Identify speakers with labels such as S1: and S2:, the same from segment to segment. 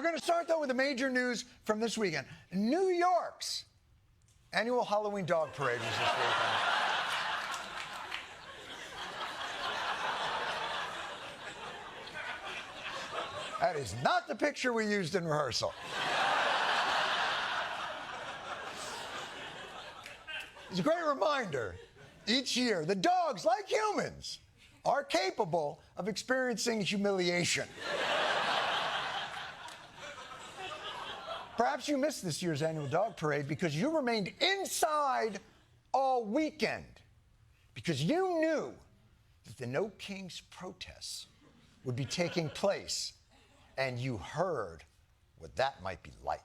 S1: We're going to start, though, with the major news from this weekend. New York's annual Halloween dog parade was this weekend. That is not the picture we used in rehearsal. It's a great reminder. Each year, the dogs, like humans, are capable of experiencing humiliation. Perhaps you missed this year's annual dog parade because you remained inside all weekend because you knew that the No Kings protests would be taking place, and you heard what that might be like.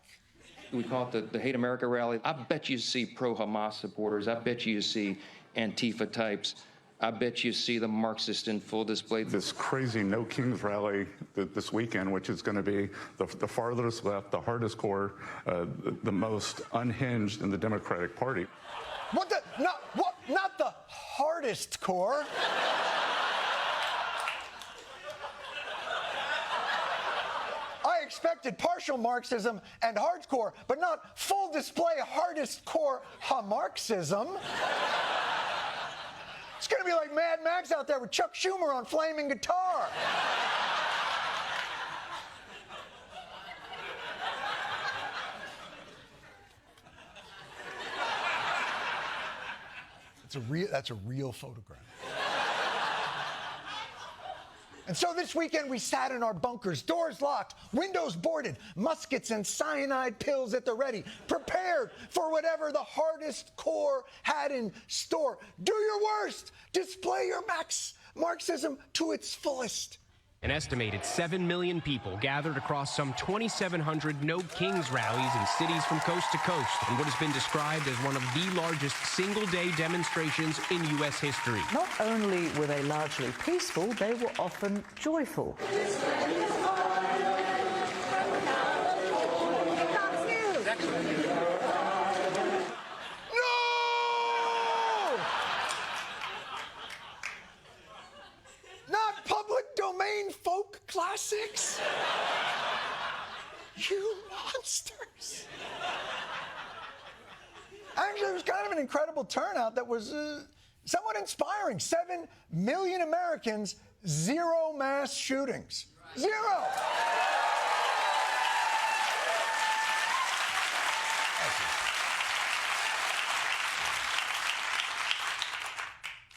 S2: We call it the Hate America rally. I bet you see pro-Hamas supporters. I bet you see Antifa types. I bet you see the Marxist in full display.
S3: This crazy No Kings rally this weekend, which is going to be the farthest left, the hardest core, the most unhinged in the Democratic Party.
S1: What the? Not the hardest core. I expected partial Marxism and hardcore, but not full display hardest core Marxism. It's going to be like Mad Max out there with Chuck Schumer on flaming guitar. That's a real photograph. And so this weekend we sat in our bunkers, doors locked, windows boarded, muskets and cyanide pills at the ready, prepared for whatever the hardest core had in store. Do your worst. Display your Marxism to its fullest.
S4: An estimated 7 million people gathered across some 2,700 No Kings rallies in cities from coast to coast in what has been described as one of the largest single-day demonstrations in U.S. history.
S5: Not only were they largely peaceful, they were often joyful.
S1: Folk classics? You monsters. Actually, it was kind of an incredible turnout that was somewhat inspiring. 7 million Americans, 0 mass shootings. 0!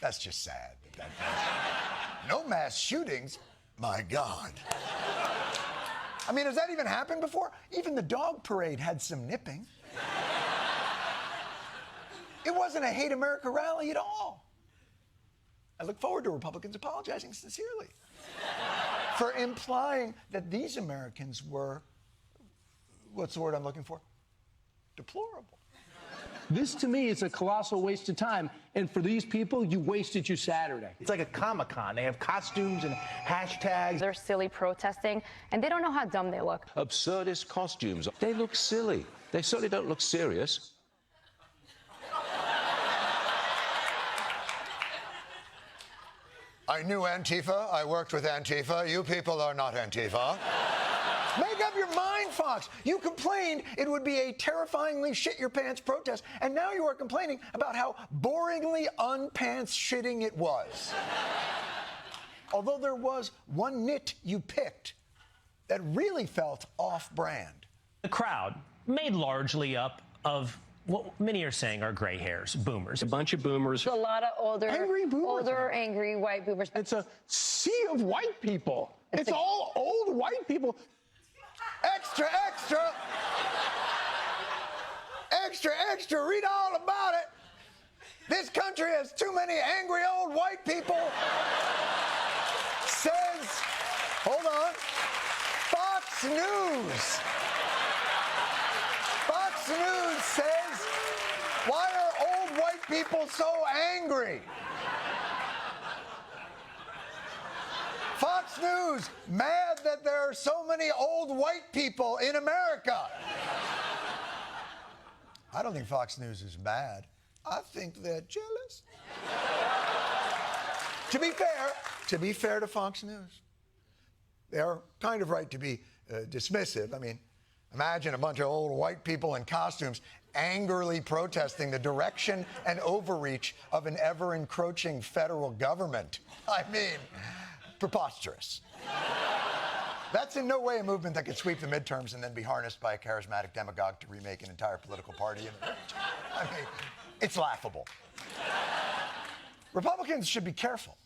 S1: That's just sad. No mass shootings? My God. I mean, has that even happened before? Even the dog parade had some nipping. It wasn't a Hate America rally at all. I look forward to Republicans apologizing sincerely for implying that these Americans were, what's the word I'm looking for? Deplorable.
S6: This, to me, is a colossal waste of time. And for these people, you wasted your Saturday.
S7: It's like a Comic-Con. They have costumes and hashtags.
S8: They're silly protesting, and they don't know how dumb they look.
S9: Absurdist costumes. They look silly. They certainly don't look serious.
S1: I knew Antifa. I worked with Antifa. You people are not Antifa. Make up your mind, Fox. You complained it would be a terrifyingly shit-your-pants protest, and now you are complaining about how boringly unpants-shitting it was. Although there was one nit you picked that really felt off-brand.
S10: The crowd, made largely up of what many are saying are gray hairs, boomers.
S4: A bunch of boomers.
S8: A lot of older, angry white boomers.
S6: It's a sea of white people. It's all old white people.
S1: Extra, extra! Extra, extra, read all about it. This country has too many angry old white people. Says, hold on, Fox News. Fox News says, why are old white people so angry? Fox News, mad that there are so many old white people in America. I don't think Fox News is mad. I think they're jealous. To be fair to Fox News, they are kind of right to be dismissive. I mean, imagine a bunch of old white people in costumes angrily protesting the direction and overreach of an ever-encroaching federal government. I mean, preposterous. That's in no way a movement that could sweep the midterms and then be harnessed by a charismatic demagogue to remake an entire political party. I mean, it's laughable. Republicans should be careful.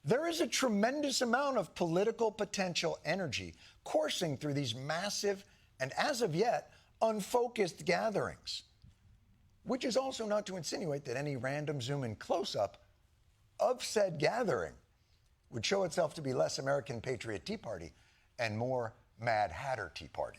S1: There is a tremendous amount of political potential energy coursing through these massive and, as of yet, unfocused gatherings, which is also not to insinuate that any random zoom-in close-up of said gathering would show itself to be less American Patriot Tea Party and more Mad Hatter Tea Party.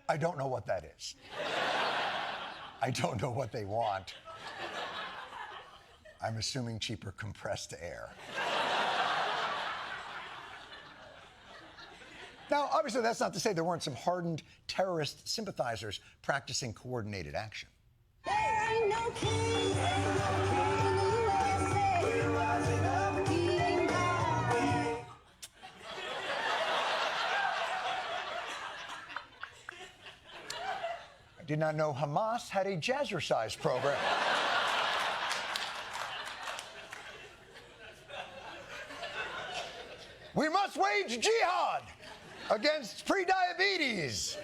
S1: I don't know what that is. I don't know what they want. I'm assuming cheaper compressed air. Now, obviously, that's not to say there weren't some hardened terrorist sympathizers practicing coordinated action.
S11: There ain't no king, ain't no king in the USA. We're rising up, king now.
S1: I did not know Hamas had a jazzercise program. We must wage jihad against prediabetes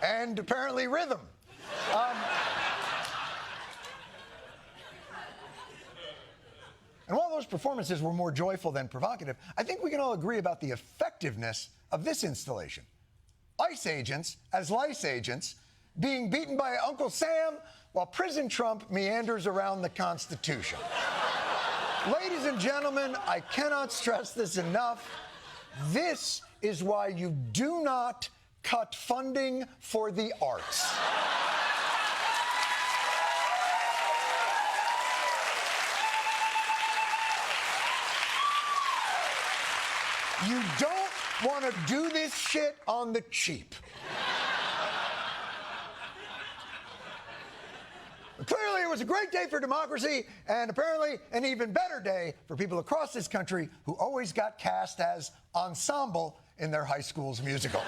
S1: and apparently rhythm. And while those performances were more joyful than provocative, I think we can all agree about the effectiveness of this installation. ICE agents as lice agents being beaten by Uncle Sam while Prison Trump meanders around the Constitution. Ladies and gentlemen, I cannot stress this enough. This is why you do not cut funding for the arts. You don't want to do this shit on the cheap. Clearly, it was a great day for democracy, and apparently an even better day for people across this country who always got cast as ensemble in their high school's musical.